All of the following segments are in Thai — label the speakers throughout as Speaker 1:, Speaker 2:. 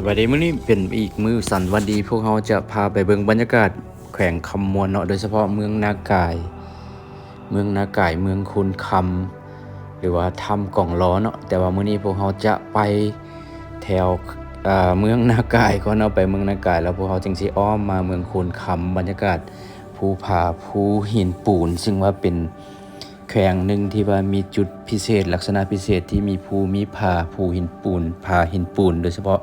Speaker 1: สวัสดีมื้อนี้เป็นอีกมื้อสันวันดีพวกเราจะพาไปเบิ่งบรรยากาศแขวงคำมวนเนาะโดยเฉพาะเมืองนากายเมืองนากายเมืองคุณคำหรือว่าถ้ำกล่องล้อเนาะแต่ว่ามื้อนี้พวกเราจะไปแถวเมืองนากายก่อนเนาะไปเมืองนากายแล้วพวกเราจึงสิอ้อมมาเมืองคุณคำบรรยากาศภูผาภูหินปูนซึ่งว่าเป็นแขวงหนึ่งที่ว่ามีจุดพิเศษลักษณะพิเศษที่มีภูมิผาภูหินปูนผาหินปูนโดยเฉพาะ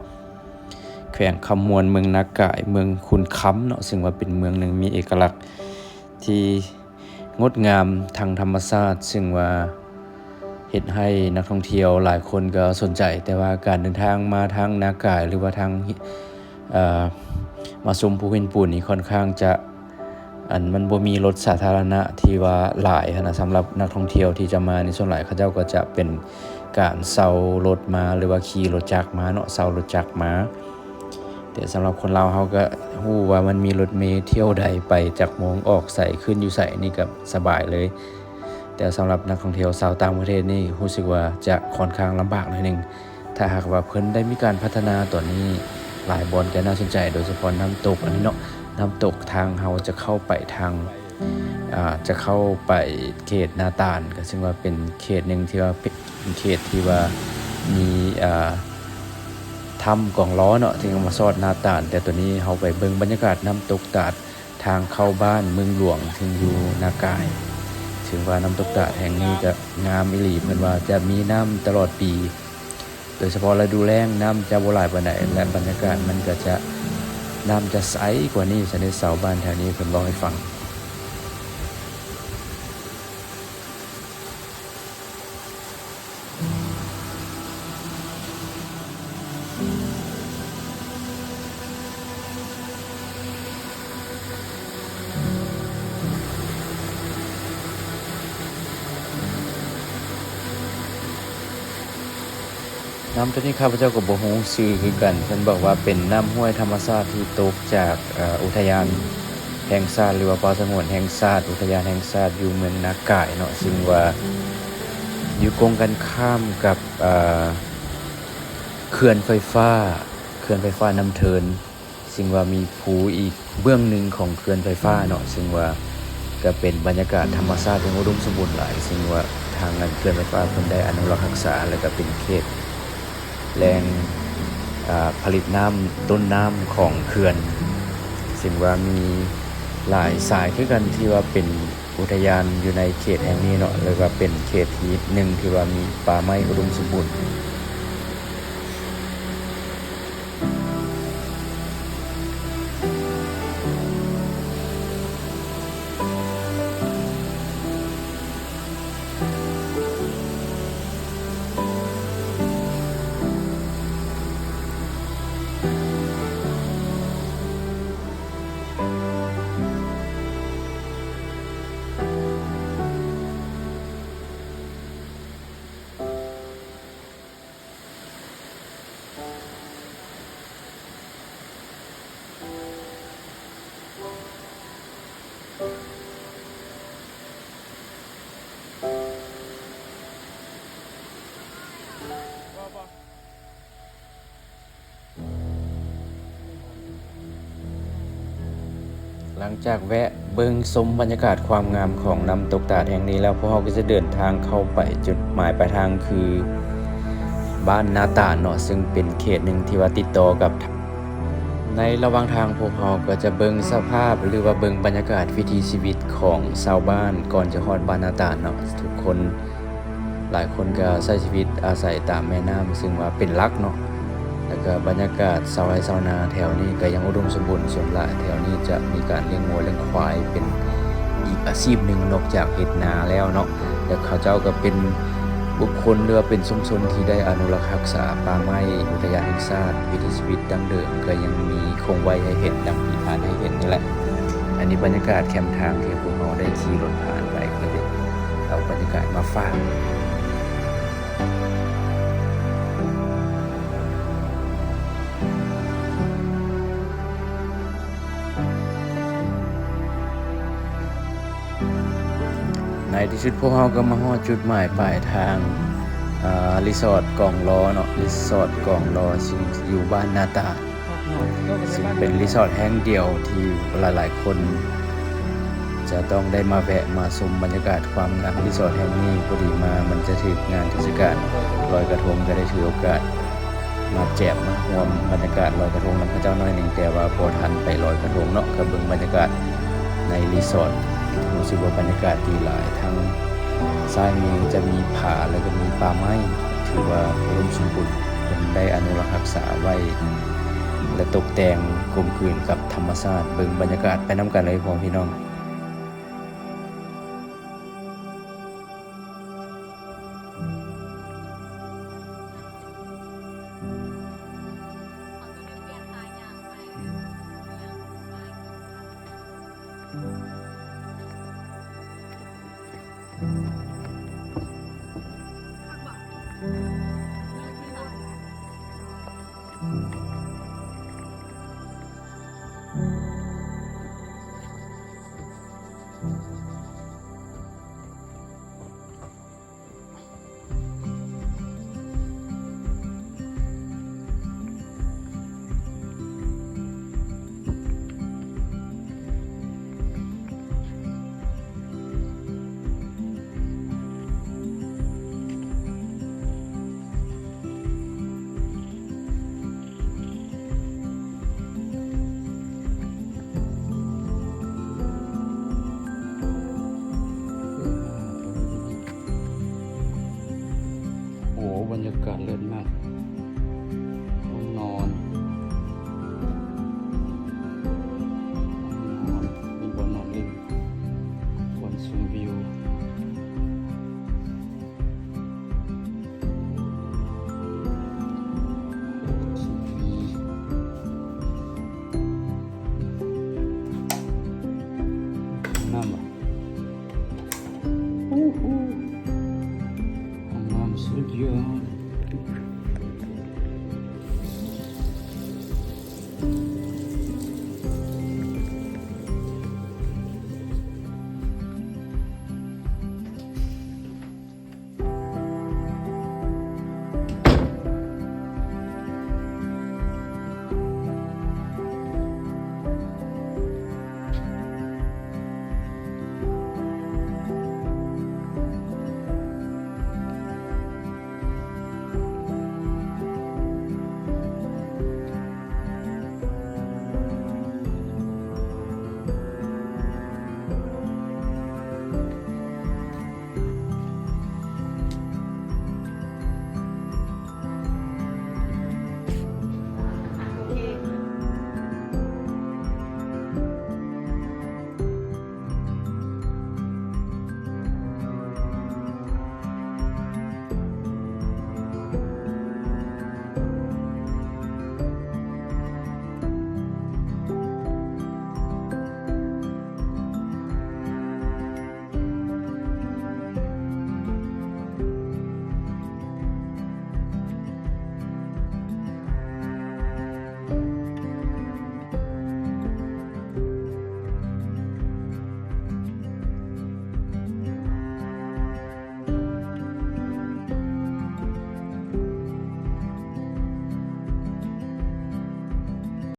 Speaker 1: แขวงคำมวนเมืองนากายเมืองคุณคำเนาะซึ่งว่าเป็นเมืองหนึ่งมีเอกลักษณ์ที่งดงามทางธรรมชาติซึ่งว่าเฮ็ดให้นักท่องเที่ยวหลายคนก็สนใจแต่ว่าการเดินทางมาทางนากายหรือว่าทางมาชมภูหินปูนนี่ค่อนข้างจะมันบ่มีรถสาธารณะที่ว่าหลายนะสำหรับนักท่องเที่ยวที่จะมาในส่วนหลายเขาเจ้าก็จะเป็นการเช่ารถมาหรือว่าขี่รถจักรมาเนาะเช่ารถจักรมาแต่สำหรับคนลาวเฮาก็ฮู้ว่ามันมีรถเมล์เที่ยวใดไปจากโมงออกใส่ขึ้นอยู่ใส่นี่ก็สบายเลยแต่สำหรับนักท่องเที่ยวชาวต่างประเทศนี่รู้สึกว่าจะค่อนข้างลำบากหน่อยนึงถ้าหากว่าเพิ่นได้มีการพัฒนาตัวนี้หลายบอนก็น่าสนใจโดยเฉพาะน้ำตกอันนี้เนาะน้ำตกทางเฮาจะเข้าไปทางจะเข้าไปเขตนาตาลก็ซึ่งว่าเป็นเขตหนึ่งที่ว่าเป็นเขตที่ว่ามีถ้ำกองล้อเนาะที่มาซอดนาตาลแต่ตัวนี้เฮาไปเบิ่งบรรยากาศน้ำตกตาดทางเข้าบ้านเมืองหลวงถึงอยู่นากายถึงว่าน้ำตกตาดแห่งนี้ก็งามอีหลีเพิ่นว่าจะมีน้ำตลอดปีโดยเฉพาะฤดูแล้งน้ำจะบ่หลายปานใดและบรรยากาศมันก็จะน้ำจะใสกว่านี้ชนิดชาวบ้านแถวนี้เพิ่นเว้าให้ฟังน้ำตัวนี้ข้าพเจ้าก็บ่ฮู้ชื่อคือกันเพิ่นบอกว่าเป็นน้ำห้วยธรรมชาติที่ตกจากอุทยานแห่งชาติหรือว่าป่าสงวนแห่งชาติอุทยานแห่งชาติอยู่เมืองนากายเนาะซึ่งว่าอยู่ตรงกันข้ามกับเขื่อนไฟฟ้าน้ำเทินซึ่งว่ามีภูอีกเบื้องหนึ่งของเขื่อนไฟฟ้าเนาะซึ่งว่าก็เป็นบรรยากาศธรรมชาติที่อุดมสมบูรณ์หลายซึ่งว่าทางเขื่อนไฟฟ้าเพิ่นได้อนุรักษ์รักษาแล้วก็เป็นเขตแหล่งผลิตน้ำต้นน้ำของเขื่อนซึ่งว่ามีหลายสายคือกันที่ว่าเป็นอุทยานอยู่ในเขตแห่งนี้เนาะแล้วก็เป็นเขตที่หนึ่งที่ว่ามีป่าไม้อุดมสมบูรณ์หลังจากแวะเบิ่งชมบรรยากาศความงามของน้ำตกตาดแห่งนี้แล้วพวกเราก็จะเดินทางเข้าไปจุดหมายปลายทางคือบ้านนาตาลเนาะซึ่งเป็นเขตหนึ่งที่ว่าติดต่อกับในระหว่างทางพวกเราก็จะเบิ่งสภาพหรือว่าเบิ่งบรรยากาศวิถีชีวิตของชาวบ้านก่อนจะฮอดบ้านนาตาลเนาะทุกคนหลายคนก็ใช้ชีวิตอาศัยตามแม่น้ำซึ่งว่าเป็นหลักเนาะแล้วก็บรรยากาศชาวไร่ชาวนาแถวนี้ก็ยังอุดมสมบูรณ์ส่วนหลายแถวนี้จะมีการเลี้ยงวัวเลี้ยงควายเป็นอีกอาชีพหนึ่งนอกจากเฮ็ดนาแล้วเนาะแล้วเขาเจ้าก็เป็นบุคคลหรือว่าเป็นชุมชนที่ได้อนุรักษ์รักษาป่าไม้อุทยานแห่งชาติวิถีชีวิตดั้งเดิมก็ยังมีคงไว้ให้เห็นดังที่ผ่านให้เห็นนี่แหละอันนี้บรรยากาศแคมป์ทางที่พวกเราได้ขี่รถผ่านไปก็ได้เอาบรรยากาศมาฝากในที่สุดพวกเราก็มาฮอดจุดหมายปลายทาง รีสอร์ทกองล้อเนาะรีสอร์ทกองล้อซึ่งอยู่บ้านนาตาซึ่งเป็นรีสอร์ทแห่งเดียวที่หลายๆคนจะต้องได้มาแวะมาชมบรรยากาศความงามรีสอร์ทแห่งนี้พอดีมามันจะถึงงานเทศกาลลอยกระทงก็ได้ถือโอกาสมาแจมมาร่วมบรรยากาศลอยกระทงนำพระเจ้าน้อยหนึ่งแต่ว่าพอทันไปลอยกระทงเนาะก็เบิ่งบรรยากาศในรีสอร์ทรู้สึกว่าบรรยากาศดีหลายทั้งซ้ายมือจะมีผาแล้วก็มีป่าไม้ถือว่าอุดมสมบูรณ์เป็นได้อนุรักษาไว้และตกแต่งกลมกลืนกับธรรมชาติเบิ่งบรรยากาศไปนํกันเลยพ่อพี่น้องบรรยากาศเลิศมากห้องนอนมีบนนอนเล่นบนซูมวิวน้ำห้องน้ำสุดยอด